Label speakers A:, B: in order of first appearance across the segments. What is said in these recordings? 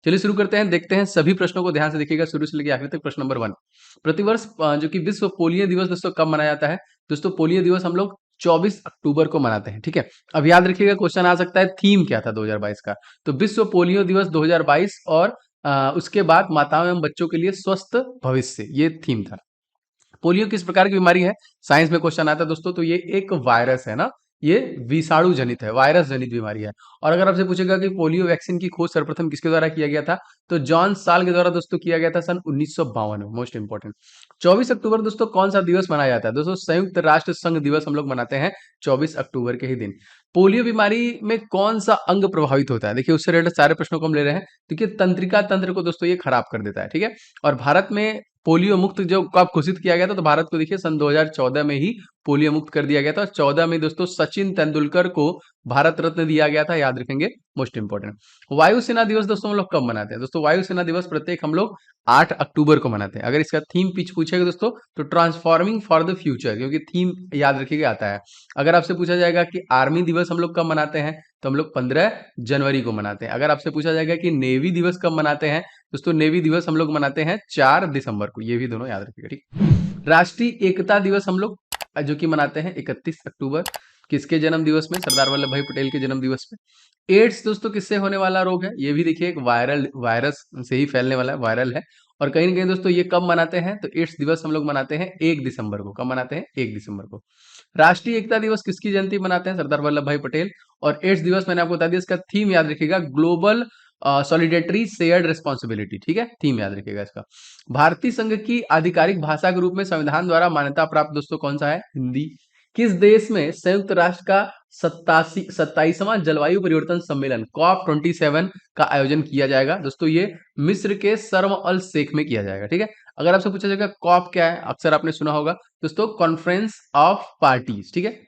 A: चलिए शुरू करते हैं, देखते हैं सभी प्रश्नों को ध्यान से देखिएगा शुरू से लेकर आखिर तक। प्रश्न नंबर 1, प्रतिवर्ष जो कि विश्व पोलियो दिवस दोस्तों कब मनाया जाता है? दोस्तों पोलियो दिवस हम लोग 24 अक्टूबर को मनाते हैं, ठीक है। अब याद रखिएगा क्वेश्चन आ सकता है थीम क्या था 2022 का, तो विश्व पोलियो दिवस 2022 और उसके बाद माताओं एवं बच्चों के लिए स्वस्थ भविष्य, ये थीम था। पोलियो किस प्रकार की बीमारी है, साइंस में क्वेश्चन आता है दोस्तों, तो ये एक वायरस है ना, ये विषाणु जनित है, वायरस जनित बीमारी है। और अगर आपसे पूछेगा कि पोलियो वैक्सीन की खोज सर्वप्रथम किसके द्वारा किया गया था, तो जॉन साल के द्वारा दोस्तों किया गया था सन 1952 में। मोस्ट इंपॉर्टेंट, 24 अक्टूबर दोस्तों कौन सा दिवस मनाया जाता है? दोस्तों संयुक्त राष्ट्र संघ दिवस हम लोग मनाते हैं 24 अक्टूबर के ही दिन। पोलियो बीमारी में कौन सा अंग प्रभावित होता है? देखिए उससे रिलेटेड सारे प्रश्नों को हम ले रहे हैं। देखिए तंत्रिका तंत्र को दोस्तों ये खराब कर देता है, ठीक है। और भारत में पोलियो मुक्त जो कब घोषित किया गया था, तो भारत को देखिए सन 2014 में ही पोलियो मुक्त कर दिया गया था। 14 में दोस्तों सचिन तेंदुलकर को भारत रत्न दिया गया था, याद रखेंगे, मोस्ट इंपॉर्टेंट। वायुसेना दिवस दोस्तों हम लोग कब मनाते हैं? दोस्तों वायुसेना दिवस प्रत्येक हम लोग 8 अक्टूबर को मनाते हैं। अगर इसका थीम पिच पूछेगा दोस्तों, तो ट्रांसफॉर्मिंग फॉर द फ्यूचर, क्योंकि थीम याद रखिएगा आता है। अगर आपसे पूछा जाएगा कि आर्मी दिवस हम लोग कब मनाते हैं, तो हम लोग 15 जनवरी को मनाते हैं। अगर आपसे पूछा जाएगा कि नेवी दिवस कब मनाते हैं, दोस्तों नेवी दिवस हम लोग मनाते हैं 4 दिसंबर को। ये भी दोनों याद रखिएगा, ठीक। राष्ट्रीय एकता दिवस हम लोग जो कि मनाते हैं 31 अक्टूबर, किसके जन्म दिवस में? सरदार वल्लभ भाई पटेल के जन्म दिवस में। एड्स दोस्तों किससे होने वाला रोग है? ये भी देखिए एक वायरल वायरस से ही फैलने वाला है, वायरल है। और कहीं ना कहीं दोस्तों ये कब मनाते हैं, तो एड्स दिवस हम लोग मनाते हैं 1 दिसंबर को। कब मनाते हैं? 1 दिसंबर को। राष्ट्रीय एकता दिवस किसकी जयंती मनाते हैं? सरदार वल्लभ भाई पटेल। और एड्स दिवस मैंने आपको बता दिया, इसका थीम याद रखिएगा, ग्लोबल सॉलिडेटरी शेयर्ड रिस्पॉन्सिबिलिटी, ठीक है, थीम याद रखिएगा इसका। भारतीय संघ की आधिकारिक भाषा के रूप में संविधान द्वारा मान्यता प्राप्त दोस्तों कौन सा है? हिंदी। किस देश में संयुक्त राष्ट्र का 27वां जलवायु परिवर्तन सम्मेलन COP27 का आयोजन किया जाएगा? दोस्तों ये मिस्र के शर्म अल शेख में किया जाएगा, ठीक है। अगर आपसे पूछा जाएगा कॉप क्या है, अक्सर आपने सुना होगा दोस्तों, कॉन्फ्रेंस ऑफ पार्टीज, ठीक है।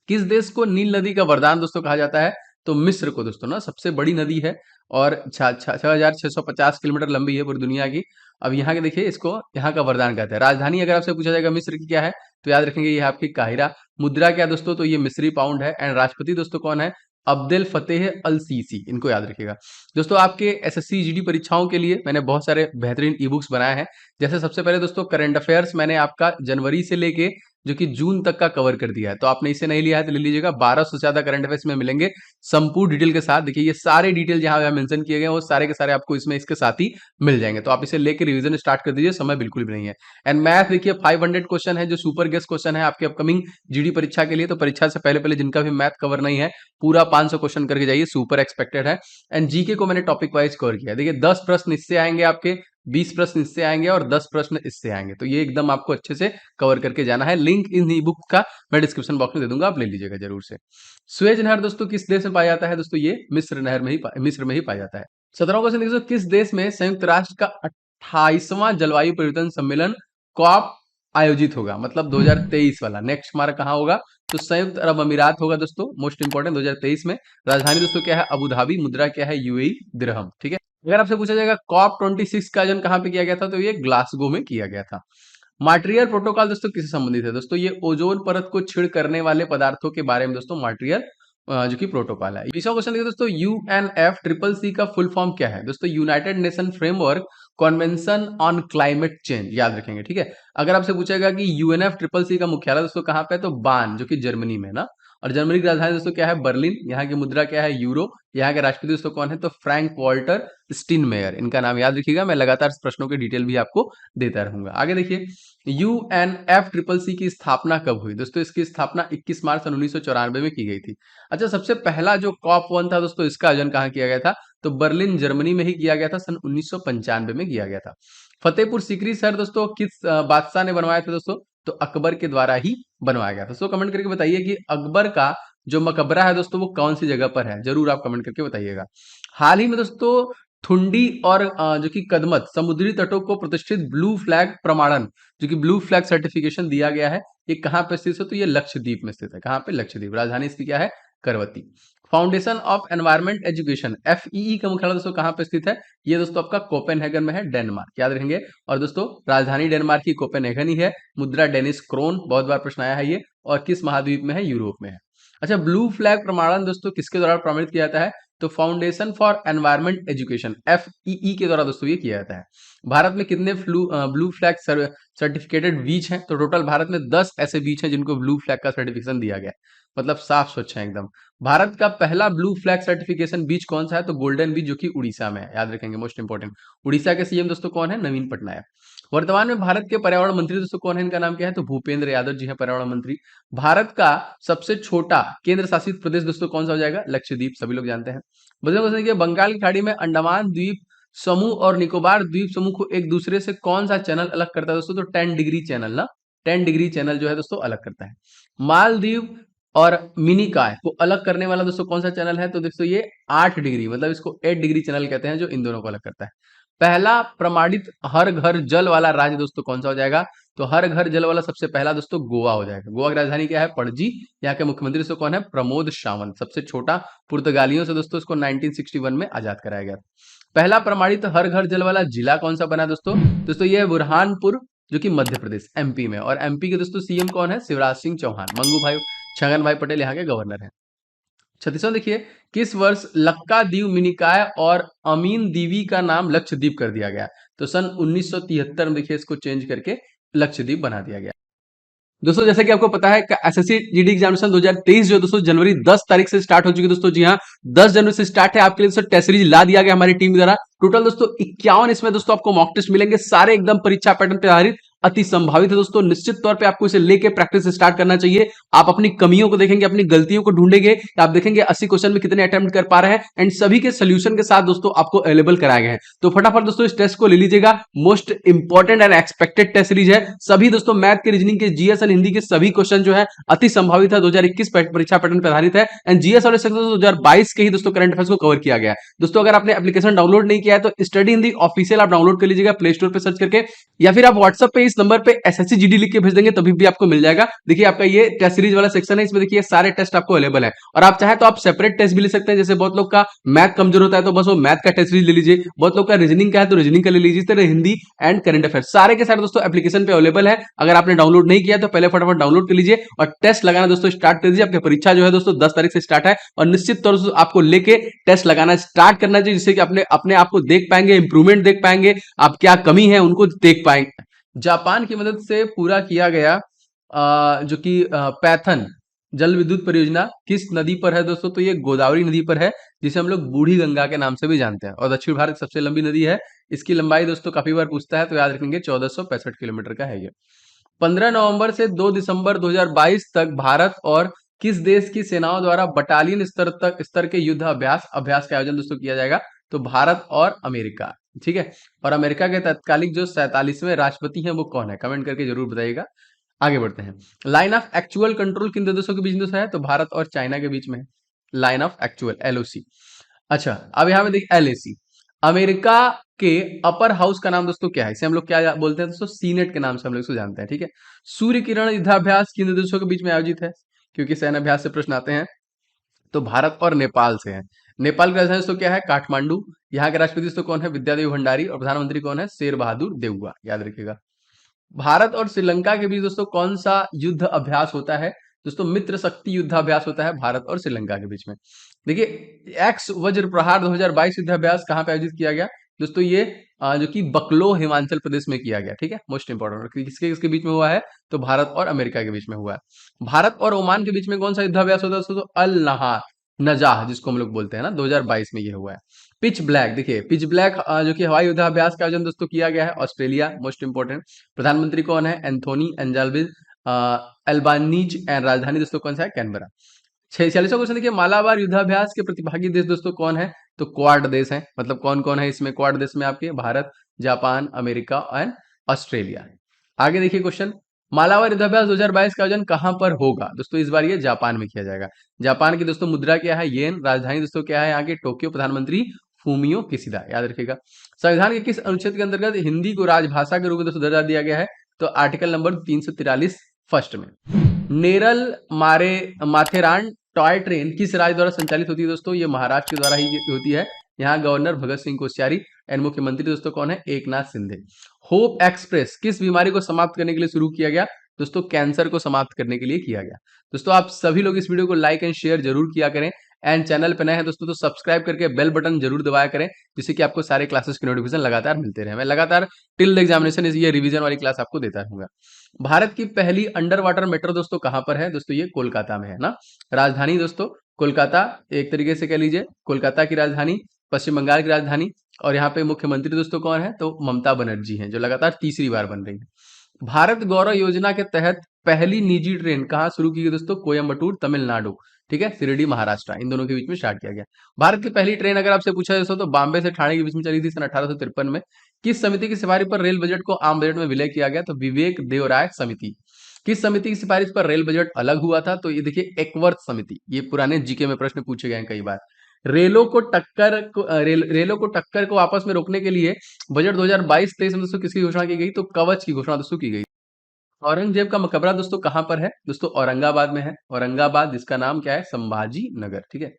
A: किस देश को नील नदी का वरदान दोस्तों कहा जाता है? तो मिस्र को दोस्तों ना, सबसे बड़ी नदी है और 6,650 किलोमीटर लंबी है पूरी दुनिया की। अब यहाँ के देखिए, इसको यहाँ का वरदान कहते हैं। राजधानी अगर आपसे पूछा जाएगा मिस्र की क्या है, तो याद रखेंगे ये है आपकी काहिरा। मुद्रा क्या है दोस्तों, तो ये मिस्री पाउंड है। एंड राष्ट्रपति दोस्तों कौन है? अब्देल फतेह अल सीसी, इनको याद रखिएगा। दोस्तों आपके एसएससी जीडी परीक्षाओं के लिए मैंने बहुत सारे बेहतरीन ई बुक्स बनाए हैं। जैसे सबसे पहले दोस्तों करंट अफेयर्स मैंने आपका जनवरी से लेके जो कि जून तक का कवर कर दिया है, तो आपने इसे नहीं लिया है तो ले लीजिएगा। 1200 से ज्यादा करंट अफेयर्स में मिलेंगे संपूर्ण डिटेल के साथ। देखिए ये सारे डिटेल जहां मेंशन किए गए वो सारे के सारे आपको इसमें इसके साथ ही मिल जाएंगे, तो आप इसे लेकर रिवीजन स्टार्ट कर दीजिए, समय बिल्कुल भी नहीं है। एंड मैथ देखिए 500 क्वेश्चन है जो सुपर गेस्ट क्वेश्चन है आपके अपकमिंग जीडी परीक्षा के लिए। तो परीक्षा से पहले पहले जिनका भी मैथ कवर नहीं है, पूरा 500 क्वेश्चन करके जाइए, सुपर एक्सपेक्टेड है। एंड जीके को मैंने टॉपिक वाइज कवर किया है। देखिए 10 प्रश्न इससे आएंगे आपके, 20 प्रश्न इससे आएंगे और 10 प्रश्न इससे आएंगे, तो ये एकदम आपको अच्छे से कवर करके जाना है। लिंक इन ई बुक का मैं डिस्क्रिप्शन बॉक्स में दे दूंगा, आप ले लीजिएगा जरूर से। स्वेज नहर दोस्तों किस देश में पाया जाता है? दोस्तों ये मिस्र में ही पाया जाता है। 17वां क्वेश्चन देखिए, किस देश में संयुक्त राष्ट्र का 28वां जलवायु परिवर्तन सम्मेलन कॉप आयोजित होगा? मतलब 2023 वाला। नेक्स्ट हमारा कहाँ होगा? तो संयुक्त अरब अमीरात होगा दोस्तों, मोस्ट इंपॉर्टेंट, 2023 में। राजधानी दोस्तों क्या है? Abu Dhabi. मुद्रा क्या है? यूएई दिरहम, ठीक है। अगर आपसे पूछा जाएगा COP26 का आयोजन कहाँ पे किया गया था, तो ये ग्लासगो में किया गया था। मॉन्ट्रियल प्रोटोकॉल दोस्तों किससे संबंधित है? दोस्तों ये ओजोन परत को छेड़ करने वाले पदार्थों के बारे में दोस्तों मॉन्ट्रियल जो कि प्रोटोकॉल है। 20वां क्वेश्चन देखिए दोस्तों, UNFCCC का फुल फॉर्म क्या है? दोस्तों United nation framework convention on climate change, याद रखेंगे, ठीक है। अगर आपसे पूछेगा कि UNFCCC का मुख्यालय दोस्तों कहाँ पे है, तो बान जो कि जर्मनी में ना। और जर्मनी की राजधानी दोस्तों क्या है? बर्लिन। यहाँ की मुद्रा क्या है? यूरो। यहाँ के राष्ट्रपति दोस्तों कौन है? तो फ्रैंक वॉल्टर स्टीनमेयर, इनका नाम याद रखिएगा। मैं लगातार प्रश्नों के डिटेल भी आपको देता रहूंगा। आगे देखिए, UNFCCC की स्थापना कब हुई? दोस्तों इसकी स्थापना 21 मार्च सन 1994 में की गई थी। अच्छा, सबसे पहला जो COP1 था दोस्तों, इसका आयोजन कहाँ किया गया था? तो बर्लिन जर्मनी में ही किया गया था, सन 1995 में किया गया था। फतेहपुर सीकरी शहर दोस्तों किस बादशाह ने बनवाया था दोस्तों? तो अकबर के द्वारा ही बनवाया गया था। दोस्तों कमेंट करके बताइए कि अकबर का जो मकबरा है दोस्तों वो कौन सी जगह पर है, जरूर आप कमेंट करके बताइएगा। हाल ही में दोस्तों थुंडी और जो कि कदमत समुद्री तटों को प्रतिष्ठित ब्लू फ्लैग प्रमाणन, जो कि ब्लू फ्लैग सर्टिफिकेशन दिया गया है, ये कहाँ पे स्थित है? तो ये लक्षद्वीप में स्थित है। कहाँ पे? लक्षद्वीप। राजधानी इसकी क्या है? करवती। Foundation of environment education FEE का मुख्यालय दोस्तों कहाँ पे स्थित है? ये दोस्तों आपका कोपेनहेगन में है, डेनमार्क, याद रखेंगे। और दोस्तों राजधानी डेनमार्क की कोपेनहेगन ही है। मुद्रा डेनिस क्रोन, बहुत बार प्रश्न आया है ये। और किस महाद्वीप में है? यूरोप में है। अच्छा, ब्लू फ्लैग प्रमाणन दोस्तों किसके द्वारा प्रमाणित किया जाता है? तो foundation for environment education FEE के द्वारा दोस्तों ये किया जाता है। भारत में कितने ब्लू फ्लैग सर्टिफिकेटेड बीच हैं? तो टोटल भारत में 10 ऐसे बीच हैं जिनको ब्लू फ्लैग का सर्टिफिकेशन दिया गया है, मतलब साफ स्वच्छ है एकदम। भारत का पहला ब्लू फ्लैग सर्टिफिकेशन बीच कौन सा है? तो गोल्डन बीच, जो कि उड़ीसा में है, याद रखेंगे, मोस्ट इंपॉर्टेंट। उड़ीसा के सीएम दोस्तों कौन है? नवीन पटनायक। वर्तमान में भारत के पर्यावरण मंत्री दोस्तों कौन है? इनका नाम क्या है? तो भूपेंद्र यादव जी हैं पर्यावरण मंत्री। भारत का सबसे छोटा केंद्र शासित प्रदेश दोस्तों कौन सा हो जाएगा? लक्षद्वीप, सभी लोग जानते हैं। देखिए, बंगाल की खाड़ी में अंडमान द्वीप समूह और निकोबार द्वीप समूह को एक दूसरे से कौन सा चैनल अलग करता है दोस्तों? तो 10 डिग्री चैनल ना, 10 डिग्री चैनल जो है दोस्तों अलग करता है। मालदीव और मिनिकॉय को अलग करने वाला दोस्तों कौन सा चैनल है? तो दोस्तों ये 8 डिग्री, मतलब इसको 8 डिग्री चैनल कहते हैं, जो इन दोनों को अलग करता है। पहला प्रमाणित हर घर जल वाला राज्य दोस्तों कौन सा हो जाएगा? तो हर घर जल वाला सबसे पहला दोस्तों गोवा हो जाएगा। गोवा की राजधानी क्या है? पणजी। यहाँ के मुख्यमंत्री दोस्तों कौन है? प्रमोद सावंत। सबसे छोटा पुर्तगालियों से दोस्तों इसको 1961 में आजाद कराया गया। पहला प्रमाणित हर घर जल वाला जिला कौन सा बना दोस्तों? दोस्तों ये है बुरहानपुर, जो कि मध्य प्रदेश MP में। और MP के दोस्तों CM कौन है? शिवराज सिंह चौहान। मंगू भाई छगन भाई पटेल यहाँ के गवर्नर हैं। 36वां देखिए, किस वर्ष लक्कादीव मिनिकॉय और अमीन दीवी का नाम लक्षद्वीप कर दिया गया? तो सन 1973 में देखिए इसको चेंज करके लक्षद्वीप बना दिया गया। दोस्तों जैसे कि आपको पता है कि SSC GD एग्जामिनेशन 2023 जो दोस्तों जनवरी 10 तारीख से स्टार्ट हो चुकी है दोस्तों। जी हाँ, 10 जनवरी से स्टार्ट है। आपके लिए दोस्तों टेस्ट सीरीज ला दिया गया हमारी टीम द्वारा। टोटल दोस्तों 51 इसमें दोस्तों आपको मॉक टेस्ट मिलेंगे, सारे एकदम परीक्षा पैटर्न पे आधारित, अति संभावित है दोस्तों। निश्चित तौर पे आपको इसे लेके प्रैक्टिस स्टार्ट करना चाहिए। आप अपनी कमियों को देखेंगे, अपनी गलतियों को ढूंढेंगे, आप देखेंगे 80 क्वेश्चन में कितने अटेम्प्ट कर पा रहे हैं, एंड सभी के सोल्यूशन के साथ दोस्तों आपको अवेलेबल कराए गए हैं। तो फटाफट दोस्तों इस टेस्ट को ले लीजिएगा। Most important and expected test series है। सभी दोस्तों मैथ के, रीजनिंग के, GS एंड हिंदी के सभी क्वेश्चन जो है अति संभावित है, 2021 परीक्षा पैटर्न पर आधारित है। एंड GS और 2022 के ही दोस्तों करंट अफेयर्स को कवर किया गया है। दोस्तों अगर आपने एप्लीकेशन डाउनलोड नहीं किया है तो स्टडी हिंदी ऑफिशियल आप डाउनलोड कर लीजिएगा प्ले स्टोर पे सर्च करके, या फिर आप व्हाट्सएप पे इस नंबर पे SSC GD लिख के भेज देंगे, तभी भी आपको मिल जाएगा। देखिए आपका ये टेस्ट सीरीज वाला सेक्शन है, इसमें देखिए सारे टेस्ट आपको अवेलेबल है। और आप चाहे तो आप सेपरेट टेस्ट भी ले सकते हैं। जैसे बहुत लोग का मैथ कमजोर होता है तो बस वो मैथ का टेस्ट सीरीज ले लीजिए, बहुत लोग का रीजनिंग का है तो रीजनिंग का ले लीजिए। इस तरह हिंदी एंड करंट अफेयर सारे के सारे दोस्तों एप्लीकेशन पे अवेलेबल है। अगर आपने डाउनलोड नहीं किया तो पहले फटाफट डाउनलोड कर लीजिए और टेस्ट लगाना दोस्तों स्टार्ट कर दीजिए। आपकी परीक्षा जो है दोस्तों 10 तारीख से स्टार्ट है, और निश्चित तौर से आपको लेके टेस्ट लगाना स्टार्ट करना चाहिए, जिससे कि अपने आप को देख पाएंगे, इंप्रूवमेंट देख पाएंगे, आप क्या कमी है उनको देख पाएंगे। जापान की मदद से पूरा किया गया जो कि पैथन जल विद्युत परियोजना किस नदी पर है दोस्तों? तो ये गोदावरी नदी पर है, जिसे हम लोग बूढ़ी गंगा के नाम से भी जानते हैं, और दक्षिण भारत की सबसे लंबी नदी है। इसकी लंबाई दोस्तों काफी बार पूछता है, तो याद रखेंगे 1465 किलोमीटर का है ये। 15 नवंबर से 2 दिसंबर 2022 तक भारत और किस देश की सेनाओं द्वारा बटालियन स्तर के युद्ध अभ्यास का आयोजन दोस्तों किया जाएगा? तो भारत और अमेरिका, ठीक है। और अमेरिका के तत्कालिक जो 47वें राष्ट्रपति हैं वो कौन है? कमेंट करके जरूर बताइएगा। आगे बढ़ते हैं। लाइन ऑफ एक्चुअल कंट्रोल किन दो देशों के बीच दोस्तों है? तो भारत और चाइना के बीच में है लाइन ऑफ एक्चुअल, LOC। अच्छा, अब यहाँ पे देखिए LAC। अमेरिका के अपर हाउस का नाम दोस्तों क्या है? इसे हम लोग क्या बोलते हैं दोस्तों? सीनेट के नाम से हम लोग इसको जानते हैं, ठीक है। सूर्य किरण युद्धाभ्यास किन देशों के बीच में आयोजित है? क्योंकि सैन्य अभ्यास से प्रश्न आते हैं। तो भारत और नेपाल से है। नेपाल की राजधानी दोस्तों क्या है? काठमांडू। यहाँ के राष्ट्रपति दोस्तों कौन है? विद्यादेवी भंडारी। और प्रधानमंत्री कौन है? शेर बहादुर देउवा, याद रखिएगा। भारत और श्रीलंका के बीच दोस्तों कौन सा युद्ध अभ्यास होता है? दोस्तों मित्र शक्ति युद्धाभ्यास होता है भारत और श्रीलंका के बीच में। देखिए एक्स वज्र प्रहार 2022 युद्धाभ्यास कहाँ पे आयोजित किया गया दोस्तों? ये जो कि बकलो हिमाचल प्रदेश में किया गया, ठीक है। मोस्ट इंपॉर्टेंट, किसके किसके बीच में हुआ है? तो भारत और अमेरिका के बीच में हुआ है। भारत और ओमान के बीच में कौन सा युद्धाभ्यास होता है दोस्तों? तो अल नहार नजाह जिसको हम लोग बोलते हैं ना, 2022 में ये हुआ है। पिच ब्लैक, देखिए पिच ब्लैक जो कि हवाई युद्धाभ्यास का आयोजन दोस्तों किया गया है ऑस्ट्रेलिया। मोस्ट इंपॉर्टेंट, प्रधानमंत्री कौन है? एंथोनी एंजाल्विज एल्बानीज। एंड राजधानी दोस्तों कौन सा है? कैनबरा। 46वां क्वेश्चन देखिए, मालाबार युद्धाभ्यास के प्रतिभागी देश दोस्तों कौन है? तो क्वाड देश है। मतलब कौन कौन है इसमें क्वाड देश में? आपके Bharat, Japan, America and Australia. आगे देखिए क्वेश्चन, मालाबार युद्धाभ्यास 2022 का आयोजन कहां पर होगा दोस्तों? इस बार ये जापान में किया जाएगा। जापान की दोस्तों मुद्रा क्या है? येन। राजधानी दोस्तों क्या है यहाँ के? टोक्यो। प्रधानमंत्री फूमियो किशिदा, याद रखिएगा। संविधान के किस अनुच्छेद के अंतर्गत हिंदी को राजभाषा के रूप में दोस्तों दर्जा दिया गया है? तो आर्टिकल नंबर 343 फर्स्ट में। नेरल माथेरान टॉय ट्रेन किस राज्य द्वारा संचालित होती है दोस्तों? ये महाराष्ट्र के द्वारा ही होती है। यहाँ गवर्नर भगत सिंह कोश्यारी एंड मुख्यमंत्री दोस्तों कौन है? एकनाथ शिंदे। होप एक्सप्रेस किस बीमारी को समाप्त करने के लिए शुरू किया गया दोस्तों? कैंसर को समाप्त करने के लिए किया गया। दोस्तों आप सभी लोग इस वीडियो को लाइक एंड शेयर जरूर किया करें, एंड चैनल पे नए हैं दोस्तों तो सब्सक्राइब करके बेल बटन जरूर दबाया करें, जिससे कि आपको सारे क्लासेस की नोटिफिकेशन लगातार मिलते रहे। मैं लगातार टिल एग्जामिनेशन ये रिवीजन वाली क्लास आपको देता रहूंगा। भारत की पहली अंडर वाटर मेट्रो दोस्तों कहां पर है? दोस्तों ये कोलकाता में है ना। राजधानी दोस्तों कोलकाता, एक तरीके से कह लीजिए कोलकाता की राजधानी, पश्चिम बंगाल की राजधानी। और यहाँ पे मुख्यमंत्री दोस्तों कौन है? तो ममता बनर्जी हैं, जो लगातार तीसरी बार बन रही है। भारत गौरव योजना के तहत पहली निजी ट्रेन कहाँ शुरू की गई दोस्तों? कोयम्बटूर तमिलनाडु, ठीक है, शिरडी महाराष्ट्र, इन दोनों के बीच में स्टार्ट किया गया। भारत की पहली ट्रेन अगर आपसे पूछा जाए दोस्तों तो बॉम्बे से ठाणे के बीच में चली थी सन 1853 में। किस समिति की सिफारिश पर रेल बजट को आम बजट में विलय किया गया? तो विवेक देवराय समिति। किस समिति की सिफारिश पर रेल बजट अलग हुआ था? तो ये देखिए एकवर्थ समिति। ये पुराने जीके में प्रश्न पूछे गए हैं कई बार। रेलों को टक्कर को आपस में रोकने के लिए बजट 2022-23 में दोस्तों किसकी घोषणा की गई? तो कवच की घोषणा दोस्तों की गई। औरंगजेब का मकबरा दोस्तों कहां पर है? दोस्तों औरंगाबाद में है। औरंगाबाद, जिसका नाम क्या है? संभाजी नगर, ठीक है।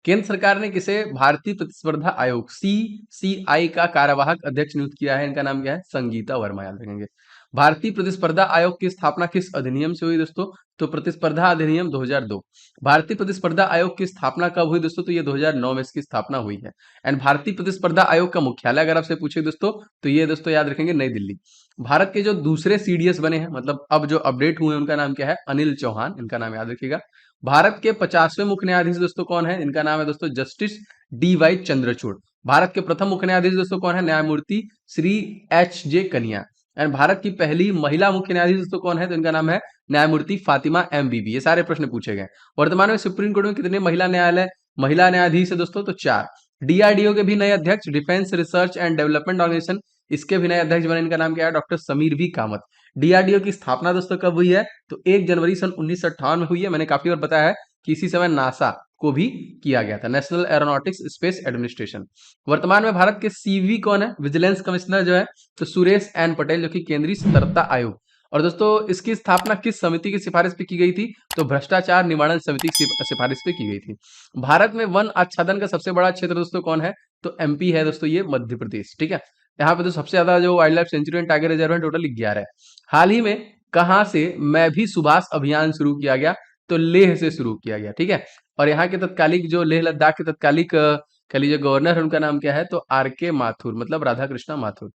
A: केंद्र सरकार ने किसे भारतीय प्रतिस्पर्धा आयोग सीसीआई का कार्यवाहक अध्यक्ष नियुक्त किया है? इनका नाम क्या है? संगीता वर्मा, याद रखेंगे। भारतीय प्रतिस्पर्धा आयोग की स्थापना किस अधिनियम से हुई दोस्तों? तो प्रतिस्पर्धा अधिनियम 2002। भारतीय प्रतिस्पर्धा आयोग की स्थापना कब हुई दोस्तों? तो ये 2009 में इसकी स्थापना हुई है। एंड भारतीय प्रतिस्पर्धा आयोग का मुख्यालय अगर आपसे पूछे दोस्तों तो ये दोस्तों याद रखेंगे नई दिल्ली। भारत के जो दूसरे सीडीएस बने हैं, मतलब अब जो अपडेट हुए हैं, उनका नाम क्या है? अनिल चौहान, इनका नाम याद रखिएगा। भारत के 50वें मुख्य न्यायाधीश दोस्तों कौन है? इनका नाम है दोस्तों Justice D Y Chandrachud. Bharat के प्रथम मुख्य न्यायाधीश दोस्तों कौन है? न्यायमूर्ति श्री एच जे कनिया। एंड भारत की पहली महिला मुख्य न्यायाधीश दोस्तों कौन है? तो इनका नाम है न्यायमूर्ति फातिमा एमबीबी। ये सारे प्रश्न पूछे गए। वर्तमान में सुप्रीम कोर्ट में कितने महिला न्यायाधीश है दोस्तों? तो 4। डीआरडीओ के भी नए अध्यक्ष, defence research and development organisation, इसके भी नए अध्यक्ष बने। इनका नाम क्या है? डॉक्टर समीर भी कामत। डीआरडीओ की स्थापना दोस्तों कब हुई है? तो 1 जनवरी सन 1958 में हुई है। मैंने काफी बार बताया है कि इसी समय नासा को भी किया गया था, नेशनल एरोनॉटिक्स स्पेस एडमिनिस्ट्रेशन। वर्तमान में भारत के सीवी कौन है? विजिलेंस कमिश्नर जो है तो सुरेश एन पटेल, जो कि केंद्रीय सतर्कता आयोग। और दोस्तों इसकी स्थापना किस समिति की सिफारिश पे की गई थी? तो भ्रष्टाचार निवारण समिति की सिफारिश पे की गई थी। भारत में वन आच्छादन का सबसे बड़ा क्षेत्र दोस्तों कौन है? तो एमपी है दोस्तों, ये मध्य प्रदेश, ठीक है। यहाँ पे तो सबसे ज्यादा जो wild life sanctuary and tiger reserve है टोटल 11 है। हाल ही में कहां से मैं भी सुभाष अभियान शुरू किया गया? तो लेह से शुरू किया गया, ठीक है। और यहाँ के तत्कालिक जो लेह लद्दाख के तत्कालिक कह लीजिए गवर्नर है, उनका नाम क्या है? तो आर के माथुर, मतलब राधा कृष्णा माथुर।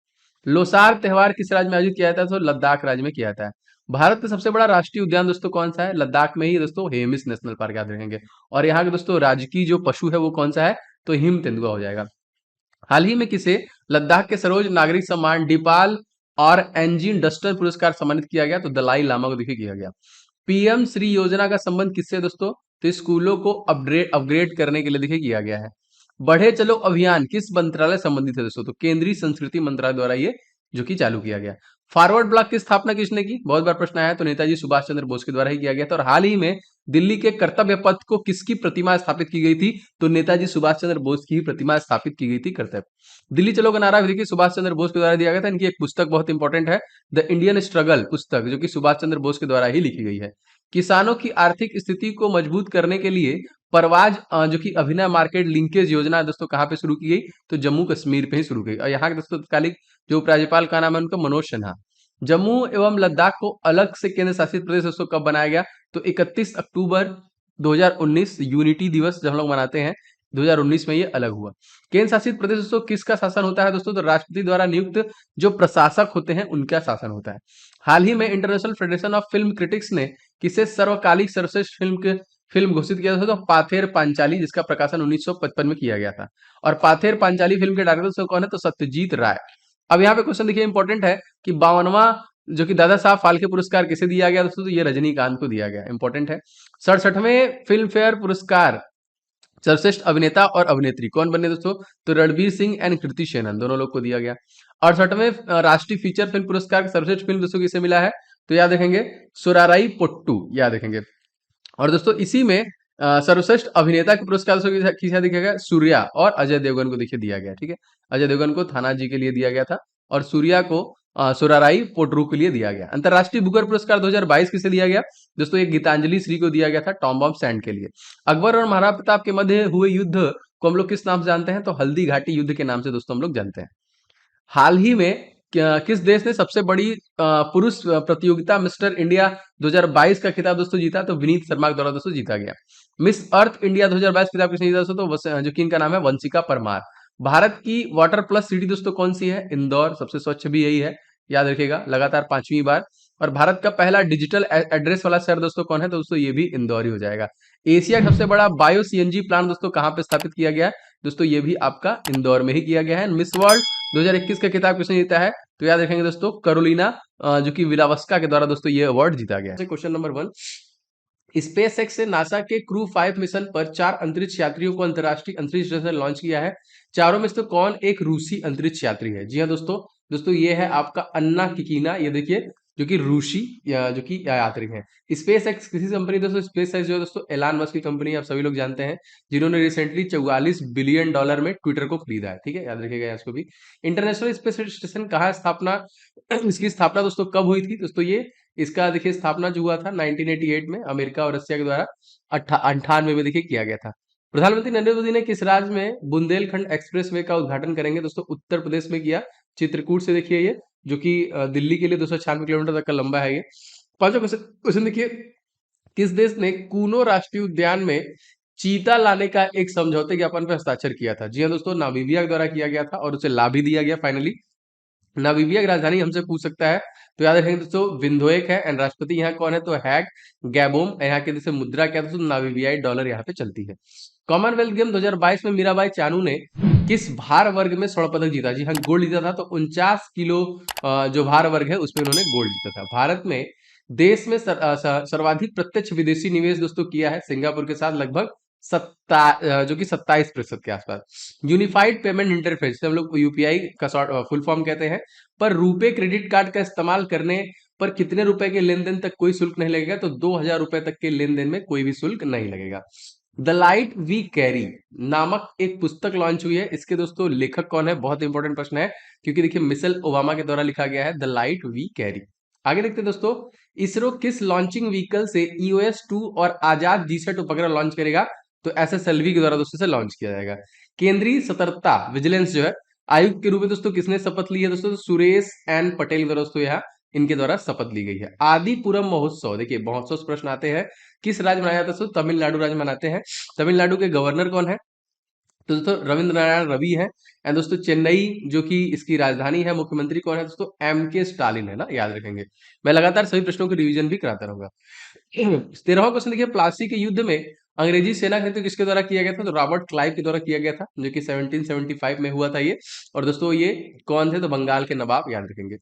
A: लोसार त्योहार किस राज्य में आयोजित किया जाता है? तो लद्दाख राज्य में किया जाता है। भारत का सबसे बड़ा राष्ट्रीय उद्यान दोस्तों कौन सा है? लद्दाख में ही दोस्तों हेमिस नेशनल पार्क, याद रखेंगे। और यहाँ के दोस्तों राजकीय जो पशु है वो कौन सा है? तो हिम तेंदुआ हो जाएगा। हाल ही में किसे लद्दाख के सर्वोच्च नागरिक सम्मान डिपाल और एंजिन डस्टर पुरस्कार सम्मानित किया गया? तो दलाई लामा को देखिए किया गया। पीएम श्री योजना का संबंध किससे दोस्तों? तो स्कूलों को अपग्रेड करने के लिए देखिए किया गया है। बढ़े चलो अभियान किस मंत्रालय संबंधित है दोस्तों? तो केंद्रीय संस्कृति मंत्रालय द्वारा ये जो कि चालू किया गया। फॉरवर्ड ब्लॉक की स्थापना किसने की? बहुत बार प्रश्न आया, तो नेताजी सुभाष चंद्र बोस के द्वारा ही किया गया था। और हाल ही में दिल्ली के कर्तव्य पथ को किसकी प्रतिमा स्थापित की गई थी? तो नेताजी सुभाष चंद्र बोस की ही प्रतिमा स्थापित की गई थी कर्तव्य। दिल्ली चलो का नारा भी देखिए सुभाष चंद्र बोस के द्वारा दिया गया था। इनकी एक पुस्तक बहुत इंपॉर्टेंट है, द इंडियन स्ट्रगल पुस्तक, जो कि सुभाष चंद्र बोस के द्वारा ही लिखी गई है। किसानों की आर्थिक स्थिति को मजबूत करने के लिए परवाज जो कि अभिनय मार्केट लिंकेज योजना दोस्तों कहाँ पे शुरू की गई? तो जम्मू कश्मीर पे ही शुरू की गई। और यहाँ के दोस्तों तत्कालिक जो उपराज्यपाल का नाम है उनका मनोज सिन्हा। जम्मू एवं लद्दाख को अलग से केंद्र शासित प्रदेश दोस्तों कब बनाया गया? तो 31 अक्टूबर 2019 यूनिटी दिवस जब हम लोग मनाते हैं, 2019 में ये अलग हुआ। केंद्र शासित प्रदेश दोस्तों किसका शासन होता है दोस्तों? तो राष्ट्रपति द्वारा नियुक्त जो प्रशासक होते हैं उनका शासन होता है। हाल ही में international federation of film critics ने किसे सर्वकालिक सर्वश्रेष्ठ फिल्म घोषित किया था? तो पाथेर पांचाली, जिसका प्रकाशन 1955 में किया गया था। और पाथेर पांचाली फिल्म के डायरेक्टर कौन है? तो सत्यजीत राय। अब यहाँ पे क्वेश्चन देखिए इंपॉर्टेंट है कि 52वां जो कि दादा साहब फाल्के पुरस्कार किसे दिया गया दोस्तों? तो ये रजनीकांत को दिया गया, इंपॉर्टेंट है। 67वें फिल्म फेयर पुरस्कार सर्वश्रेष्ठ अभिनेता और अभिनेत्री कौन बने दोस्तों? तो रणवीर सिंह एंड कृति सेनन, दोनों लोग को दिया गया। 68वें राष्ट्रीय फीचर फिल्म पुरस्कार सर्वश्रेष्ठ फिल्म दोस्तों किसे मिला है? तो याद रखेंगे सुराराई पोट्टू, याद रखेंगे। और दोस्तों इसी में सर्वश्रेष्ठ अभिनेता के पुरस्कार किसे दिया गया? सूर्या और अजय देवगन को देखिए दिया गया, ठीक है। अजय देवगन को थाना जी के लिए दिया गया था और सूर्या को सुराराई पोट्रू के लिए दिया गया। अंतरराष्ट्रीय बुकर पुरस्कार 2022 किसे दिया गया दोस्तों? ये गीतांजलि श्री को दिया गया था, टॉम बॉम्ब सैंड के लिए। अकबर और महाराणा प्रताप के मध्य हुए युद्ध को हम लोग किस नाम से जानते हैं? तो हल्दी घाटी युद्ध के नाम से दोस्तों हम लोग जानते हैं। हाल ही में किस देश ने सबसे बड़ी पुरुष प्रतियोगिता मिस्टर इंडिया 2022 का खिताब दोस्तों जीता? तो विनीत शर्मा के द्वारा दोस्तों जीता गया। मिस अर्थ इंडिया 2022 खिताब किसने जीता दोस्तों? तो जो कि इनका नाम है वंशिका परमार। भारत की वाटर प्लस सिटी दोस्तों कौन सी है? इंदौर। सबसे स्वच्छ भी यही है, याद रखिएगा, लगातार 5वीं बार। और भारत का पहला डिजिटल एड्रेस वाला शहर दोस्तों कौन है? तो दोस्तों ये भी इंदौर ही हो जाएगा। एशिया का सबसे बड़ा बायो सीएनजी प्लांट दोस्तों कहां पे स्थापित किया गया है? दोस्तों ये भी आपका इंदौर में ही किया गया है। मिस वर्ल्ड 2021 का खिताब किसने जीता है? तो याद रखेंगे दोस्तों, करोलिना जो कि विलावस्का के द्वारा दोस्तों ये अवार्ड जीता गया है। क्वेश्चन नंबर 1, स्पेस एक्स से नासा के क्रू 5 मिशन पर 4 अंतरिक्ष यात्रियों को अंतरराष्ट्रीय अंतरिक्ष स्टेशन लॉन्च किया है। चारों में से तो कौन एक रूसी अंतरिक्ष यात्री है? जी हाँ दोस्तों, ये है आपका अन्ना किकीना, ये देखिए, जो कि रूसी जो कि यात्री है। स्पेस एक्स किसी कंपनी दोस्तों, स्पेस एक्स जो है दोस्तों एलान मस्क की कंपनी, आप सभी लोग जानते हैं, जिन्होंने रिसेंटली $44 बिलियन में ट्विटर को खरीदा है। ठीक है, याद रखिएगा इसको भी। इंटरनेशनल स्पेस स्टेशन कहाँ स्थापना इसकी स्थापना दोस्तों कब हुई थी? दोस्तों ये इसका देखिए स्थापना जो हुआ था 1988 में अमेरिका और रशिया के द्वारा 98 में देखिए किया गया था। प्रधानमंत्री नरेंद्र मोदी ने किस राज्य में बुंदेलखंड एक्सप्रेसवे का उद्घाटन करेंगे? दोस्तों उत्तर प्रदेश में किया, चित्रकूट से देखिए ये, जो कि दिल्ली के लिए 296 किलोमीटर तक का लंबा है ये। पांचवा क्वेश्चन देखिए, किस देश ने कूनो राष्ट्रीय उद्यान में चीता लाने का एक समझौते ज्ञापन पर हस्ताक्षर किया था? जी हाँ दोस्तों, नामीबिया के द्वारा किया गया था और उसे ला भी दिया गया फाइनली। नामीबिया की राजधानी हमसे पूछ सकता है, तो याद रखेंगे दोस्तों विंडोएक है। एंड राष्ट्रपति यहाँ कौन है? तो हैग गैबोम। यहाँ के जैसे मुद्रा क्या है दोस्तों? नामीबियाई डॉलर यहाँ पे चलती है। कॉमनवेल्थ गेम 2022 में मीराबाई चानू ने किस भार वर्ग में स्वर्ण पदक जीता? जी हाँ, गोल्ड जीता था। तो 49 किलो जो भार वर्ग है उसमें उन्होंने गोल्ड जीता था। भारत में देश में सर्वाधिक प्रत्यक्ष विदेशी निवेश दोस्तों किया है सिंगापुर के साथ, लगभग जो कि 27% के आसपास। यूनिफाइड पेमेंट इंटरफेस हम लोग यूपीआई का शॉर्ट फुल फॉर्म कहते हैं, पर रुपए क्रेडिट कार्ड का इस्तेमाल करने पर कितने रुपए के लेन देन तक कोई शुल्क नहीं लगेगा? तो 2000 रुपए तक के लेन देन में कोई भी शुल्क नहीं लगेगा। द लाइट वी कैरी नामक एक पुस्तक लॉन्च हुई है, इसके दोस्तों लेखक कौन है? बहुत इंपॉर्टेंट प्रश्न है, क्योंकि देखिए मिशेल ओबामा के द्वारा लिखा गया है द लाइट वी कैरी। आगे देखते हैं दोस्तों, इसरो किस लॉन्चिंग व्हीकल से EOS-2 और आजाद जीसैट उपग्रह लॉन्च करेगा? तो SSLV के द्वारा दोस्तों से लॉन्च किया जाएगा। केंद्रीय सतर्कता विजिलेंस जो है आयुक्त के रूप में दोस्तों किसने शपथ ली है? दोस्तों तो सुरेश एन पटेल के द्वारा दोस्तों यहाँ इनके द्वारा शपथ ली गई है। आदिपुरम महोत्सव, देखिए महोत्सव प्रश्न आते हैं, किस राज्य मनाया जाता है? दोस्तों तमिलनाडु राज्य मनाते हैं। तमिलनाडु के गवर्नर कौन है? तो दोस्तों रविंद्र नारायण रवि है। एंड दोस्तों चेन्नई जो कि इसकी राजधानी है, मुख्यमंत्री कौन है? दोस्तों MK स्टालिन है ना, याद रखेंगे। मैं लगातार सभी प्रश्नों की रिवीजन भी कराता रहूंगा। 13वां क्वेश्चन देखिए, प्लासी के युद्ध में अंग्रेजी सेना का नेतृत्व किसके द्वारा किया गया था? तो रॉबर्ट क्लाइव के द्वारा किया गया था, जो कि 1775 में हुआ था ये। और दोस्तों ये कौन थे? तो बंगाल के नवाब, याद रखेंगे।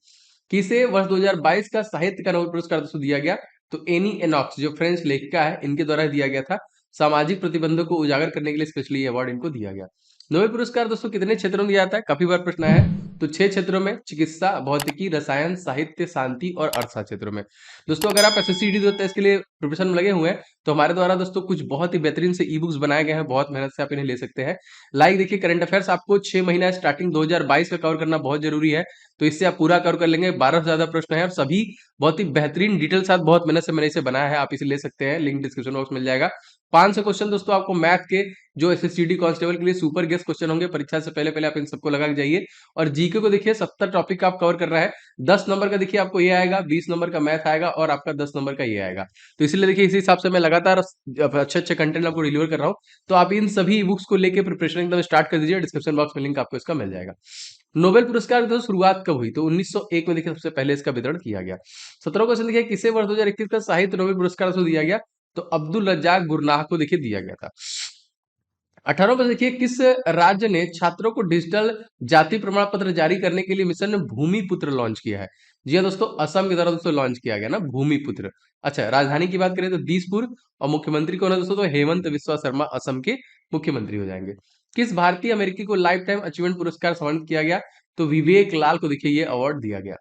A: किसे वर्ष 2022 का साहित्य का नोबेल पुरस्कार दोस्तों दिया गया? तो एनी एनॉक्स जो फ्रेंच लेखिका है, इनके द्वारा दिया गया था। सामाजिक प्रतिबंधों को उजागर करने के लिए स्पेशली अवार्ड इनको दिया गया। नोबेल पुरस्कार दोस्तों कितने क्षेत्रों में दिया जाता है? काफी बार प्रश्न आया है। तो 6 क्षेत्रों में, चिकित्सा, भौतिकी, रसायन, साहित्य, शांति और अर्थशास्त्र क्षेत्रों में। दोस्तों अगर आप SSCD देते इसके लिए प्रिपरेशन में लगे हुए हैं, तो हमारे द्वारा दोस्तों कुछ बहुत ही बेहतरीन से ई बुक्स बनाए गए हैं, बहुत मेहनत से आप इन्हें ले सकते हैं। लाइक देखिए, करंट अफेयर्स आपको 6 महीना स्टार्टिंग 2022 का कवर करना बहुत जरूरी है, तो इससे आप पूरा कवर कर लेंगे। 12 से ज्यादा प्रश्न है और सभी बहुत ही बेहतरीन डिटेल साथ बहुत मेहनत से मैंने इसे बनाया है, आप इसे ले सकते हैं, लिंक डिस्क्रिप्शन बॉक्स मिल जाएगा। 500 क्वेश्चन दोस्तों आपको मैथ के, जो SSCD कांस्टेबल के लिए सुपर गेस्ट क्वेश्चन होंगे परीक्षा से पहले पहले, आप इन सबको लगा के जाइए। और जीके को देखिए 70 टॉपिक का आप कवर कर रहा है। 10 नंबर का देखिए आपको ये आएगा, 20 नंबर का मैथ आएगा और आपका 10 नंबर का ये आएगा। तो इसलिए देखिए इसी हिसाब से मैं लगातार अच्छे अच्छे कंटेंट आपको डिलीवर कर रहा हूँ। तो आप इन सभी बुक्स को लेकर प्रिपरेशन एकदम स्टार्ट कर दीजिए, डिस्क्रिप्शन बॉक्स में लिंक आपको इसका मिल जाएगा। नोबेल पुरस्कार की शुरुआत कब हुई? तो 1901 में देखिए सबसे पहले इसका वितरण किया गया। 17 क्वेश्चन देखिए, किसे वर्ष 2021 का साहित्य नोबेल पुरस्कार दिया गया? तो अब्दुल रज्जाक गुरनाह को देखिए दिया गया था। 18 पर देखिए, किस राज्य ने छात्रों को डिजिटल जाति प्रमाण पत्र जारी करने के लिए मिशन भूमिपुत्र लॉन्च किया है? जी हाँ दोस्तों, असम के द्वारा दोस्तों लॉन्च किया गया ना भूमिपुत्र। अच्छा, राजधानी की बात करें तो दिसपुर, और मुख्यमंत्री कौन है दोस्तों? तो हेमंत बिस्वा शर्मा असम के मुख्यमंत्री हो जाएंगे। किस भारतीय अमेरिकी को लाइफ टाइम अचीवमेंट पुरस्कार सम्मानित किया गया? तो विवेक लाल को देखिए ये अवार्ड दिया गया।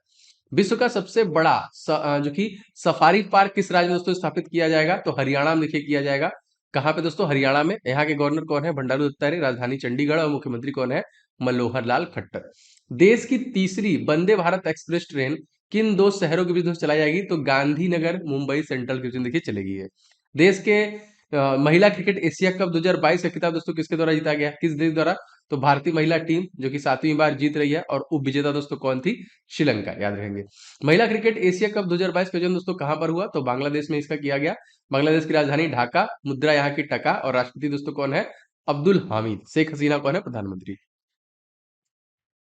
A: विश्व का सबसे बड़ा जो कि सफारी पार्क किस राज्य में दोस्तों स्थापित किया जाएगा? तो हरियाणा में देखिए किया जाएगा। कहाँ पे दोस्तों? हरियाणा में। यहाँ के गवर्नर कौन है? बंडारू दत्तात्रेय। राजधानी चंडीगढ़ और मुख्यमंत्री कौन है? मनोहर लाल खट्टर। देश की तीसरी वंदे भारत एक्सप्रेस ट्रेन किन 2 शहरों के बीच दोस्तों चलाई जाएगी? तो गांधीनगर मुंबई सेंट्रल के बीच देखिए चलेगी है। देश के महिला क्रिकेट एशिया कप 2022 का खिताब दोस्तों किसके द्वारा जीता गया? किस देश द्वारा? तो भारतीय महिला टीम जो कि 7वीं बार जीत रही है, और उप विजेता दोस्तों कौन थी? श्रीलंका, याद रखेंगे। महिला क्रिकेट एशिया कप 2022 का आयोजन दोस्तों कहां पर हुआ? तो बांग्लादेश में इसका किया गया। बांग्लादेश की राजधानी ढाका, मुद्रा यहाँ की टका, और राष्ट्रपति दोस्तों कौन है? अब्दुल हामिद। शेख हसीना कौन है? प्रधानमंत्री।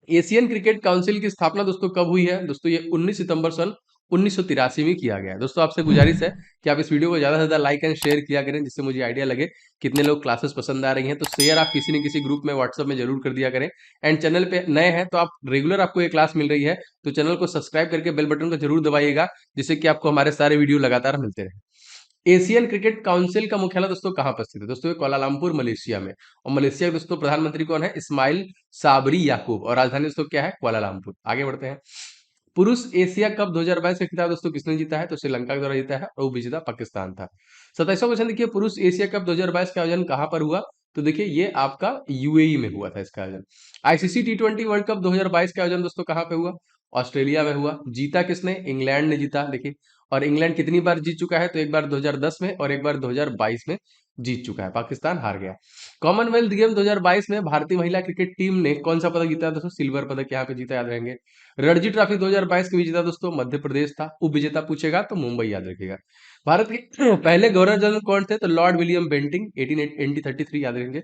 A: एशियन क्रिकेट काउंसिल की स्थापना दोस्तों कब हुई है? दोस्तों ये 19 सितंबर सन 1983 में किया गया है। दोस्तों आपसे गुजारिश है कि आप इस वीडियो को ज्यादा से ज्यादा लाइक एंड शेयर किया करें, जिससे मुझे आइडिया लगे कितने लोग क्लासेस पसंद आ रही हैं। तो शेयर आप किसी न किसी ग्रुप में व्हाट्सएप में जरूर कर दिया करें। एंड चैनल पे नए हैं तो आप रेगुलर आपको ये क्लास मिल रही है, तो चैनल को सब्सक्राइब करके बेल बटन को जरूर दबाइएगा, जिससे कि आपको हमारे सारे वीडियो लगातार मिलते रहे। एशियन क्रिकेट काउंसिल का मुख्यालय दोस्तों कहां पर स्थित है? दोस्तों ये कुआलालंपुर मलेशिया में। और मलेशिया के दोस्तों प्रधानमंत्री कौन है? इस्माइल साबरी याकूब, और राजधानी दोस्तों क्या है? कुआलालंपुर। आगे बढ़ते हैं। पुरुष एशिया कप 2022 का खिताब दोस्तों किसने जीता है? तो श्रीलंका के द्वारा जीता है, और विजेता पाकिस्तान था। 27वां क्वेश्चन देखिए, पुरुष एशिया कप 2022 का आयोजन कहां पर हुआ? तो देखिए ये आपका यूएई में हुआ था इसका आयोजन। आईसीसी टी20 वर्ल्ड कप 2022 का आयोजन दोस्तों कहां पे हुआ? ऑस्ट्रेलिया में हुआ। जीता किसने? इंग्लैंड ने जीता, देखिए। और इंग्लैंड कितनी बार जीत चुका है? तो एक बार 2010 में और एक बार 2022 में जीत चुका है। पाकिस्तान हार गया। कॉमनवेल्थ गेम 2022 में भारतीय महिला क्रिकेट टीम ने कौन सा पदक जीता है? दोस्तों सिल्वर पदक यहाँ पे जीता, याद रहेंगे। रणजी ट्रॉफी 2022 के विजेता दोस्तों मध्य प्रदेश था। उप विजेता पूछेगा तो मुंबई, याद रखिएगा। भारत के पहले गवर्नर जनरल कौन थे? तो लॉर्ड विलियम बेंटिंग, 1833, याद रखेंगे।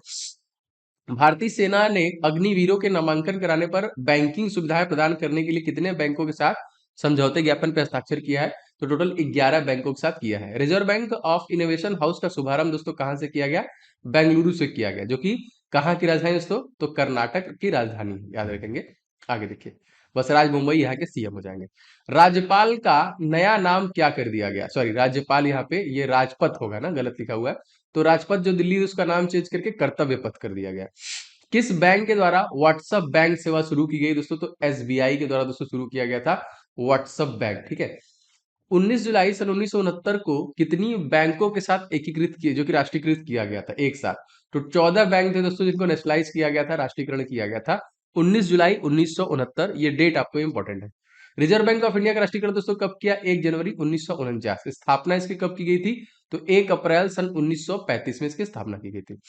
A: भारतीय सेना ने अग्निवीरों के नामांकन कराने पर बैंकिंग सुविधाएं प्रदान करने के लिए कितने बैंकों के साथ समझौते ज्ञापन पर हस्ताक्षर किया है? तो टोटल 11 बैंकों के साथ किया है। Reserve bank of innovation house का शुभारंभ दोस्तों कहां से किया गया? बेंगलुरु से किया गया, जो कि कहाँ की राजधानी दोस्तों? तो कर्नाटक की राजधानी, याद रखेंगे। आगे देखिए, बसराज मुंबई यहाँ के सीएम हो जाएंगे। राज्यपाल का नया नाम क्या कर दिया गया? सॉरी, राज्यपाल यहाँ पे ये राजपथ होगा ना, गलत लिखा हुआ है। तो राजपथ जो दिल्ली है उसका नाम चेंज करके कर्तव्य पथ कर दिया गया। किस बैंक के द्वारा व्हाट्सएप बैंक सेवा शुरू की गई दोस्तों? तो एसबीआई के द्वारा दोस्तों शुरू किया गया था व्हाट्सएप बैंक, ठीक है। 19 जुलाई सन 1969 को कितनी बैंकों के साथ एकीकृत किए, जो कि राष्ट्रीयकृत किया गया था एक साथ? तो 14 बैंक थे दोस्तों जिनको नेशनलाइज किया गया था, राष्ट्रीयकरण किया गया था 19 जुलाई 1969। ये डेट आपको इंपॉर्टेंट है। रिजर्व बैंक ऑफ इंडिया का राष्ट्रीयकरण दोस्तों कब किया? 1 जनवरी 1949। स्थापना इसकी कब की गई थी? तो 1 अप्रैल सन 1935 में इसकी स्थापना की गई थी।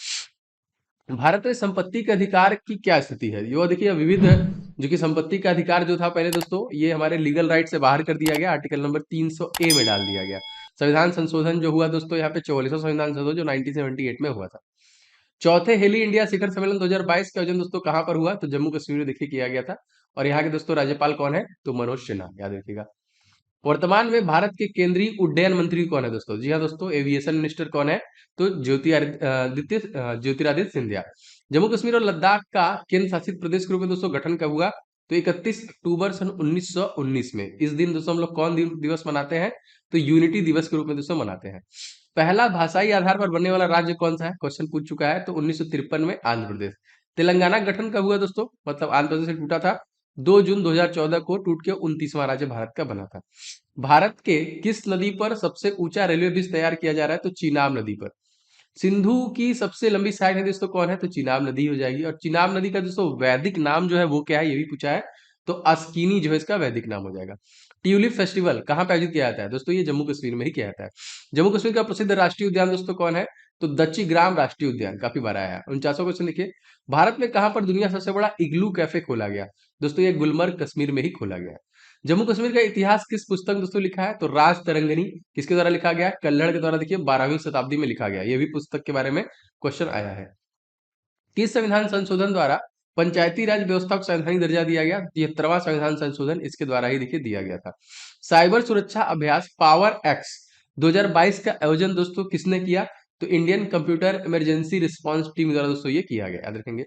A: भारत में संपत्ति के अधिकार की क्या स्थिति है? ये देखिए विविध है, जो कि संपत्ति का अधिकार जो था पहले दोस्तों, ये हमारे लीगल राइट से बाहर कर दिया गया, आर्टिकल नंबर 300 ए में डाल दिया गया। संविधान संशोधन जो हुआ दोस्तों, यहाँ पे 44वां संविधान संशोधन जो 1978 में हुआ था। चौथे हेली इंडिया शिखर सम्मेलन 2022 का आयोजन दोस्तों कहां पर हुआ? तो जम्मू कश्मीर में देखिए किया गया था। और यहाँ के दोस्तों राज्यपाल कौन है? तो मनोज सिन्हा, याद रखिएगा। वर्तमान में भारत के केंद्रीय उड्डयन मंत्री कौन है दोस्तों? जी हाँ दोस्तों, एविएशन मिनिस्टर कौन है? तो ज्योतिरादित्य सिंधिया। जम्मू कश्मीर और लद्दाख का केंद्र शासित प्रदेश के रूप में दोस्तों गठन कब हुआ? तो 31 अक्टूबर सन 1919 में। इस दिन दोस्तों हम लोग कौन दिवस मनाते हैं? तो यूनिटी दिवस के रूप में दोस्तों मनाते हैं। पहला भाषाई आधार पर बनने वाला राज्य कौन सा है? क्वेश्चन पूछ चुका है। तो 1953 में आंध्र प्रदेश। तेलंगाना गठन कब हुआ दोस्तों? मतलब आंध्र प्रदेश से टूटा था 2 जून 2014 को, टूट के 29वां राज्य भारत का बना था। भारत के किस नदी पर सबसे ऊंचा रेलवे ब्रिज तैयार किया जा रहा है? तो चिनाब नदी पर। सिंधु की सबसे लंबी सहायक नदी दोस्तों कौन है? तो चिनाब नदी हो जाएगी। और चिनाब नदी का दोस्तों वैदिक नाम जो है वो क्या है, ये भी पूछा है। तो अस्किनी जो है इसका वैदिक नाम हो जाएगा। ट्यूलिप फेस्टिवल कहाँ पे आयोजित किया जाता है? दोस्तों ये जम्मू कश्मीर में ही किया जाता है। जम्मू कश्मीर का प्रसिद्ध राष्ट्रीय उद्यान दोस्तों कौन है? तो दच्ची ग्राम राष्ट्रीय उद्यान, काफी बार आया है। 49वां क्वेश्चन देखिए, भारत में कहां पर दुनिया सबसे बड़ा इग्लू कैफे खोला गया? दोस्तों ये गुलमर्ग कश्मीर में ही खोला गया है। जम्मू कश्मीर का इतिहास किस पुस्तक में दोस्तों लिखा है? तो राज तरंगनी किसके द्वारा लिखा गया? कल्हड़ के द्वारा। देखिए 12वीं शताब्दी में लिखा गया, ये भी पुस्तक के बारे में क्वेश्चन आया है। किस संविधान संशोधन द्वारा पंचायती राज व्यवस्था को संवैधानिक दर्जा दिया गया? 73वां संविधान संशोधन इसके द्वारा ही देखिए दिया गया था। साइबर सुरक्षा अभ्यास पावर एक्स 2022 का आयोजन दोस्तों किसने किया? तो Indian computer emergency response team द्वारा दोस्तों ये किया गया, याद रखेंगे।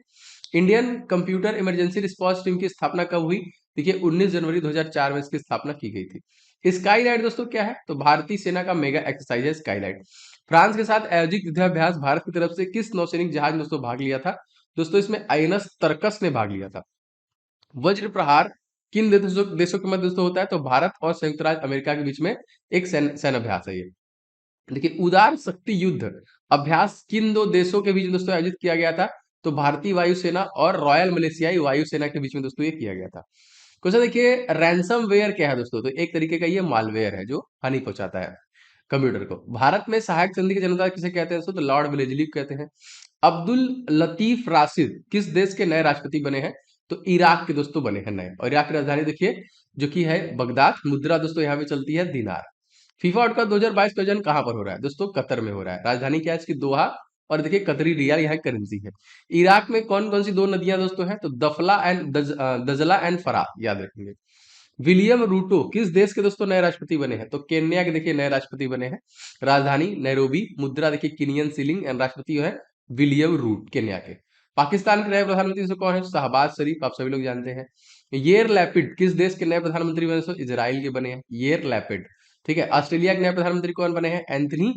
A: Indian computer emergency response team की स्थापना कब हुई? देखिए 19 जनवरी 2004 में इसकी स्थापना की गई थी। स्काईलाइट दोस्तों क्या है? तो भारतीय सेना का मेगा एक्सरसाइज है स्काईलाइट। फ्रांस के साथ आयोजित युद्धाभ्यास भारत की तरफ से किस नौसैनिक जहाज में दोस्तों भाग लिया था? दोस्तों इसमें आईएनएस तरकस ने भाग लिया था। वज्र प्रहार किन देशों के मध्य दोस्तों होता है? तो भारत और संयुक्त राज्य अमेरिका के बीच में एक सैन्य अभ्यास है ये। देखिए उदार शक्ति युद्ध अभ्यास किन दो देशों के बीच दोस्तों आयोजित किया गया था? तो भारतीय वायुसेना और रॉयल मलेशियाई वायुसेना के बीच में दोस्तों ये किया गया था। क्वेश्चन देखिए, रैंसम वेयर क्या है दोस्तों? तो एक तरीके का ये मालवेयर है जो हानि पहुंचाता है कंप्यूटर को। भारत में सहायक संधि के जनता किसे कहते हैं दोस्तों? तो लॉर्ड विलेजली कहते हैं। अब्दुल लतीफ राशिद किस देश के नए राष्ट्रपति बने हैं? तो इराक के दोस्तों बने हैं नए, और इराक की राजधानी देखिए जो कि है बगदाद। मुद्रा दोस्तों यहाँ पे चलती है दिनार। फीफा वर्ल्ड कप 2022 का आयोजन कहाँ पर हो रहा है? दोस्तों कतर में हो रहा है। राजधानी क्या है इसकी? दोहा। और देखिए कतरी रियाल यहाँ करेंसी है। इराक में कौन कौन सी दो नदियां दोस्तों हैं? तो दजला एंड फरा, याद रखेंगे। विलियम रूटो किस देश के दोस्तों नए राष्ट्रपति बने हैं? तो केन्या के देखिए नए राष्ट्रपति बने हैं। राजधानी नैरोबी। मुद्रा देखिए किनियन सिलिंग एंड राष्ट्रपति जो है विलियम रूट केन्या के। पाकिस्तान के नए प्रधानमंत्री से कौन है? शहबाज शरीफ, आप सभी लोग जानते हैं। येर लैपिड किस देश के नए प्रधानमंत्री बने? तो इजराइल के बने हैं येर लैपिड। ठीक है। ऑस्ट्रेलिया के नए प्रधानमंत्री कौन बने हैं? एंथनी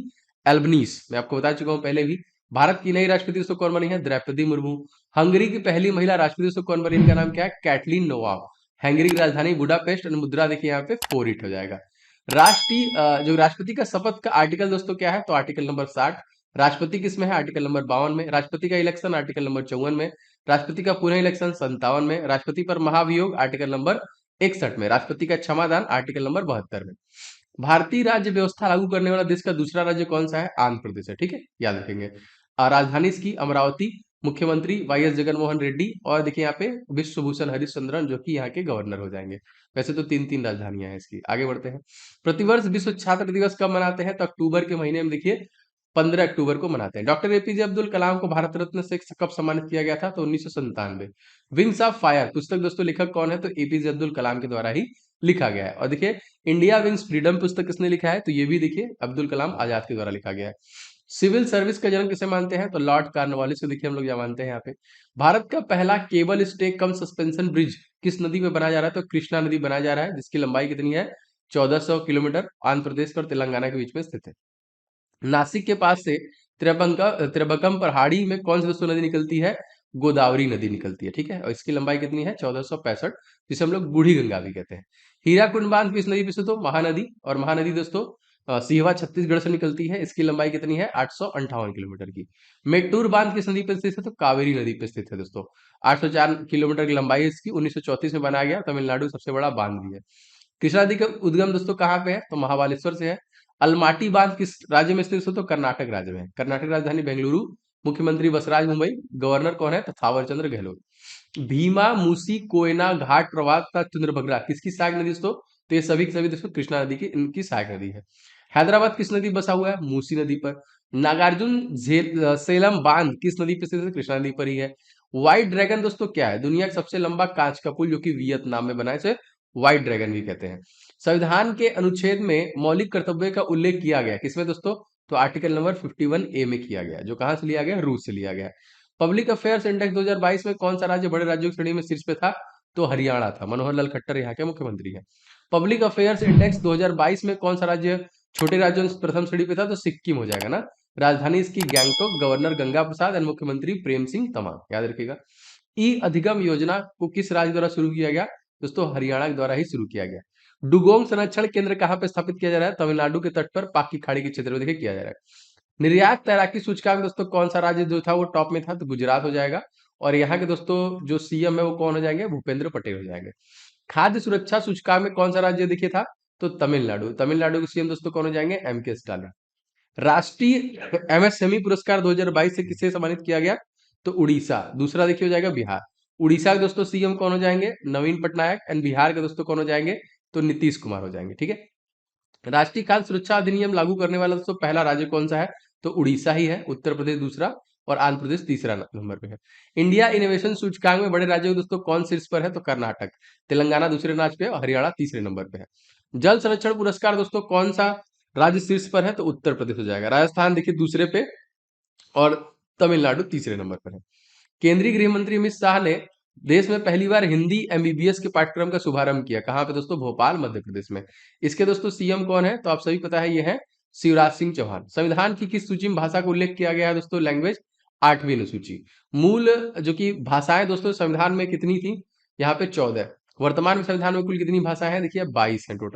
A: एल्बनीस, मैं आपको बता चुका हूं पहले भी। भारत की नई राष्ट्रपति दोस्तों कौन बनी है? द्रौपदी मुर्मू। हंगरी की पहली महिला राष्ट्रपति दोस्तों कौन बनी? इनका नाम क्या है? Katalin Novak. हंगरी की राजधानी बुडापेस्ट और मुद्रा देखिए यहाँ पे 4 हो जाएगा। राष्ट्रीय जो राष्ट्रपति का शपथ का आर्टिकल दोस्तों क्या है? तो आर्टिकल नंबर 60। राष्ट्रपति किसमें है? आर्टिकल नंबर 52 में। राष्ट्रपति का इलेक्शन आर्टिकल नंबर 54 में। राष्ट्रपति का पुनः इलेक्शन 57 में। राष्ट्रपति पर महाभियोग आर्टिकल नंबर 61 में। राष्ट्रपति का क्षमादान आर्टिकल नंबर 72 में। भारतीय राज्य व्यवस्था लागू करने वाला देश का दूसरा राज्य कौन सा है? आंध्र प्रदेश है। ठीक है, याद रखेंगे। राजधानी इसकी अमरावती। मुख्यमंत्री वाईएस जगनमोहन रेड्डी। और देखिए यहाँ पे विश्वभूषण हरिश्चंद्रन जो कि यहाँ के गवर्नर हो जाएंगे। वैसे तो 3-3 राजधानियां हैं इसकी। आगे बढ़ते हैं। प्रतिवर्ष विश्व छात्र दिवस कब मनाते हैं? तो अक्टूबर के महीने में देखिए 15 अक्टूबर को मनाते हैं। डॉक्टर एपीजे अब्दुल कलाम को भारत रत्न से कब सम्मानित किया गया था? तो 1997। विंग्स ऑफ फायर पुस्तक दोस्तों लेखक कौन है? तो एपीजे अब्दुल कलाम के द्वारा ही लिखा गया है। और देखिए इंडिया विंस फ्रीडम पुस्तक किसने लिखा है? तो ये भी देखिए अब्दुल कलाम आजाद के द्वारा लिखा गया है। सिविल सर्विस का जन्म किसे मानते हैं? तो लॉर्ड कॉर्नवालिस को देखिए हम लोग क्या मानते हैं यहाँ पे। भारत का पहला केबल स्टे कम सस्पेंशन ब्रिज किस नदी में बनाया जा रहा है? तो कृष्णा नदी बनाया जा रहा है, जिसकी लंबाई कितनी है? 1400 किलोमीटर। आंध्र प्रदेश और तेलंगाना के बीच में स्थित है। नासिक के पास से त्रिबकम पहाड़ी में कौन सी दोस्तों नदी निकलती है? गोदावरी नदी निकलती है। ठीक है, और इसकी लंबाई कितनी है? 1465, जिसे हम लोग बूढ़ी गंगा भी कहते हैं। हीराकुंड बांध किस नदी पे स्थित हो? महानदी। और महानदी दोस्तों सीहवा छत्तीसगढ़ से निकलती है। इसकी लंबाई कितनी है? 858 किलोमीटर की। मेट्टूर बांध किस नदी पे स्थित है? तो कावेरी नदी पे स्थित है दोस्तों। 804 किलोमीटर की लंबाई है इसकी। 1934 में बनाया गया। तमिलनाडु सबसे बड़ा बांध भी है। कृष्णा नदी का उद्गम दोस्तों कहाँ पे है? तो महाबालेश्वर से है। अलमाटी बांध किस राज्य में स्थित है? तो कर्नाटक राज्य में। कर्नाटक राजधानी बेंगलुरु। मुख्यमंत्री बसराज मुंबई। गवर्नर कौन है? तो थावर चंद्र गहलोत। भीमा, मूसी, कोयना, घाट प्रवाह तथा चंद्रभद्रा किसकी सहायक नदी दोस्तों? तो ये सभी के सभी दोस्तों कृष्णा नदी की इनकी सहायक नदी है। हैदराबाद किस नदी बसा हुआ है? मूसी नदी पर। नागार्जुन सेलम बांध किस नदी पर स्थित है? कृष्णा नदी पर ही है। व्हाइट ड्रैगन दोस्तों क्या है? दुनिया का सबसे लंबा कांच का पुल जो कि वियतनाम में बना है, इसे व्हाइट ड्रैगन भी कहते हैं। संविधान के अनुच्छेद में मौलिक कर्तव्य का उल्लेख किया गया किसमें दोस्तों? तो आर्टिकल नंबर 51A में किया गया, जो कहां से लिया गया? रूस से लिया गया। पब्लिक अफेयर्स इंडेक्स 2022 में कौन सा राज्य बड़े राज्यों की श्रेणी में शीर्ष पे था? तो हरियाणा था। मनोहर लाल खट्टर यहाँ के मुख्यमंत्री हैं। पब्लिक अफेयर्स इंडेक्स 2022 में कौन सा राज्य छोटे राज्यों में प्रथम श्रेणी पे था? तो सिक्किम हो जाएगा ना। राजधानी इसकी गैंगटोक। गवर्नर गंगा प्रसाद और मुख्यमंत्री प्रेम सिंह तमांग, याद रखिएगा। ई अधिगम योजना को किस राज्य द्वारा शुरू किया गया? दोस्तों हरियाणा के द्वारा ही शुरू किया गया। डुगोंग संरक्षण केंद्र कहां पे स्थापित किया जा रहा है? तमिलनाडु के तट पर पाक की खाड़ी के क्षेत्र में देखिए किया जा रहा है। निर्यात तैराकी सूचकांक दोस्तों कौन सा राज्य जो था वो टॉप में था? तो गुजरात हो जाएगा। और यहाँ के दोस्तों जो सीएम है वो कौन हो जाएंगे? भूपेंद्र पटेल हो जाएंगे। खाद्य सुरक्षा सूचकांक में कौन सा राज्य देखिए था? तो तमिलनाडु। तमिलनाडु के सीएम दोस्तों कौन हो जाएंगे? MK Stalin. राष्ट्रीय एमएसएमई पुरस्कार 2022 से किसे सम्मानित किया गया? तो उड़ीसा। दूसरा देखिए हो जाएगा बिहार। उड़ीसा के दोस्तों सीएम कौन हो जाएंगे? नवीन पटनायक। एंड बिहार के दोस्तों कौन हो जाएंगे? तो नीतीश कुमार हो जाएंगे। ठीक है। राष्ट्रीय खाद्य सुरक्षा अधिनियम लागू करने वाला दोस्तों पहला राज्य कौन सा है? तो उड़ीसा ही है। उत्तर प्रदेश दूसरा और आंध्र प्रदेश तीसरा नंबर पे है। इंडिया इनोवेशन सूचकांक में बड़े राज्यों दोस्तों कौन शीर्ष पर है? तो कर्नाटक। तेलंगाना दूसरे नंबर पे है और हरियाणा तीसरे नंबर पे है। जल संरक्षण पुरस्कार दोस्तों कौन सा राज्य शीर्ष पर है? तो उत्तर प्रदेश हो जाएगा। राजस्थान देखिए दूसरे पे और तमिलनाडु तीसरे नंबर पर है। केंद्रीय गृह मंत्री अमित शाह ने देश में पहली बार हिंदी एमबीबीएस के पाठ्यक्रम का शुभारंभ किया। कहां पे दोस्तों? भोपाल, मध्य प्रदेश में। इसके दोस्तों सीएम कौन है? तो आप सभी पता है ये है शिवराज सिंह चौहान। संविधान की किस सूची में भाषा का उल्लेख किया गया है दोस्तों? लैंग्वेज 8वीं अनुसूची। मूल जो कि भाषाएं दोस्तों संविधान में कितनी थी? यहाँ पे 14। वर्तमान में संविधान में कुल कितनी भाषाएं हैं? देखिए 22 है टोटल।